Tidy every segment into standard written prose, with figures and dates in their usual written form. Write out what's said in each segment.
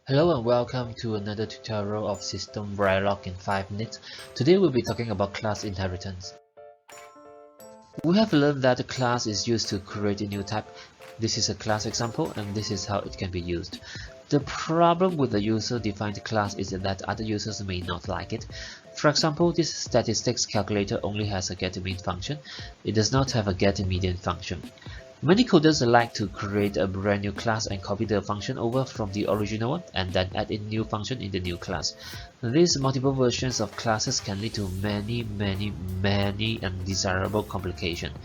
Hello and welcome to another tutorial of SystemVerilog in 5 minutes. Today we'll be talking about class inheritance. We have learned that a class is used to create a new type. This is a class example and this is how it can be used. The problem with the user-defined class is that other users may not like it. For example, this statistics calculator only has a getMean function. It does not have a getMedian function. Many coders like to create a brand new class and copy the function over from the original one and then add a new function in the new class. These multiple versions of classes can lead to many undesirable complications,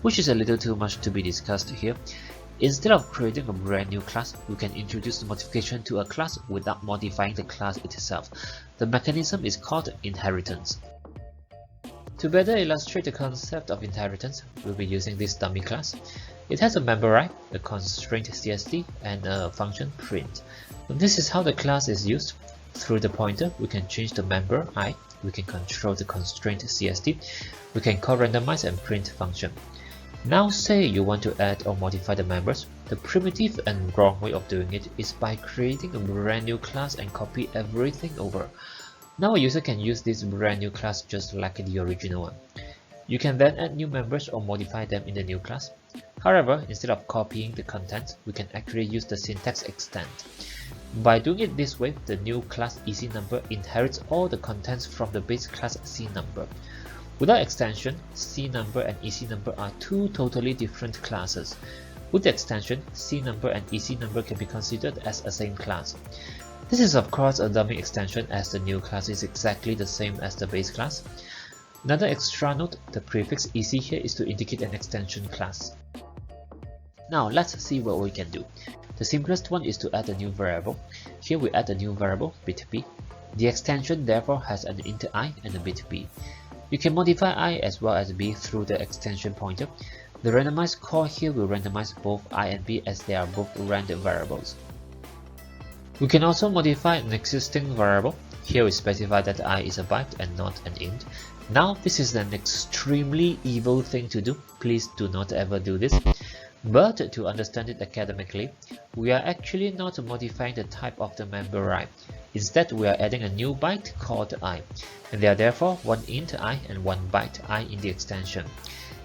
which is a little too much to be discussed here. Instead of creating a brand new class, we can introduce modification to a class without modifying the class itself. The mechanism is called inheritance. To better illustrate the concept of inheritance, we'll be using this dummy class. It has a member I, a constraint CST, and a function print. This is how the class is used. Through the pointer, we can change the member I, we can control the constraint CST, we can call randomize and print function. Now say you want to add or modify the members. The primitive and wrong way of doing it is by creating a brand new class and copy everything over. Now a user can use this brand new class just like the original one. You can then add new members or modify them in the new class. However, instead of copying the content, we can actually use the syntax extend. By doing it this way, the new class ECNumber inherits all the contents from the base class CNumber. Without extension, CNumber and ECNumber are two totally different classes. With the extension, CNumber and ECNumber can be considered as a same class. This is of course a dummy extension as the new class is exactly the same as the base class. Another extra note, the prefix EC here is to indicate an extension class. Now let's see what we can do. The simplest one is to add a new variable. Here we add a new variable, bit b. The extension therefore has an int I and a bit b. You can modify I as well as b through the extension pointer. The randomize call here will randomize both I and b as they are both random variables. We can also modify an existing variable. Here we specify that I is a byte and not an int. Now this is an extremely evil thing to do. Please do not ever do this. But to understand it academically, we are actually not modifying the type of the member I. Instead, we are adding a new byte called I, and there are therefore one int I and one byte I in the extension.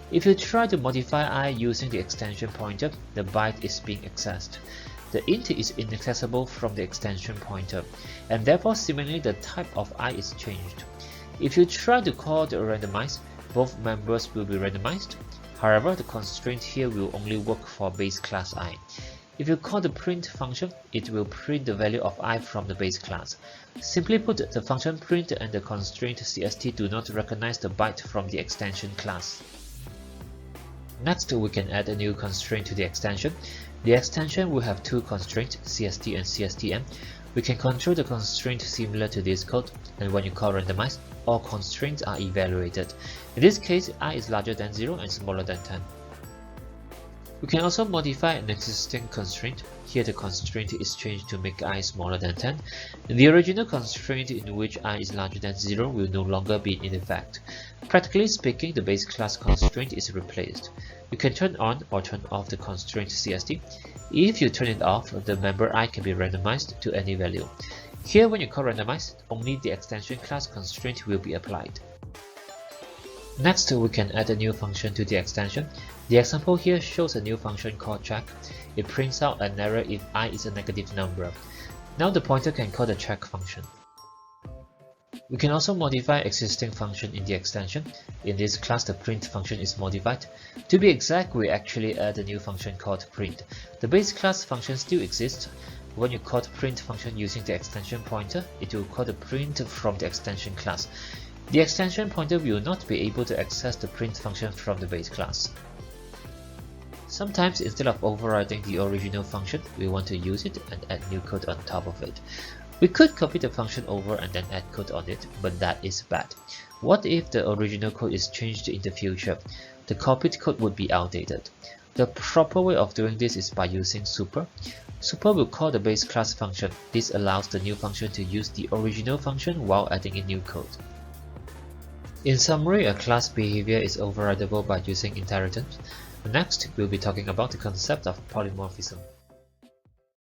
If you try to modify I using the extension pointer, the byte is being accessed. The int is inaccessible from the extension pointer, and therefore similarly the type of I is changed. If you try to call the randomize, both members will be randomized. However, the constraint here will only work for base class I. If you call the print function, it will print the value of I from the base class. Simply put, the function print and the constraint CST do not recognize the byte from the extension class. Next, we can add a new constraint to the extension. The extension will have two constraints, CST and CSTM. We can control the constraint similar to this code, and when you call randomize, all constraints are evaluated. In this case, I is larger than 0 and smaller than 10. We can also modify an existing constraint. Here the constraint is changed to make I smaller than 10. The original constraint in which I is larger than 0 will no longer be in effect. Practically speaking, the base class constraint is replaced. You can turn on or turn off the constraint CST. If you turn it off, the member I can be randomized to any value. Here when you call randomize, only the extension class constraint will be applied. Next, we can add a new function to the extension. The example here shows a new function called check. It prints out an error if I is a negative number. Now the pointer can call the check function. We can also modify existing function in the extension. In this class, the print function is modified. To be exact, we actually add a new function called print. The base class function still exists. When you call the print function using the extension pointer, it will call the print from the extension class. The extension pointer will not be able to access the print function from the base class. Sometimes instead of overriding the original function, we want to use it and add new code on top of it. We could copy the function over and then add code on it, but that is bad. What if the original code is changed in the future? The copied code would be outdated. The proper way of doing this is by using super. Super will call the base class function. This allows the new function to use the original function while adding in new code. In summary, a class behavior is overridable by using inheritance. Next, we'll be talking about the concept of polymorphism.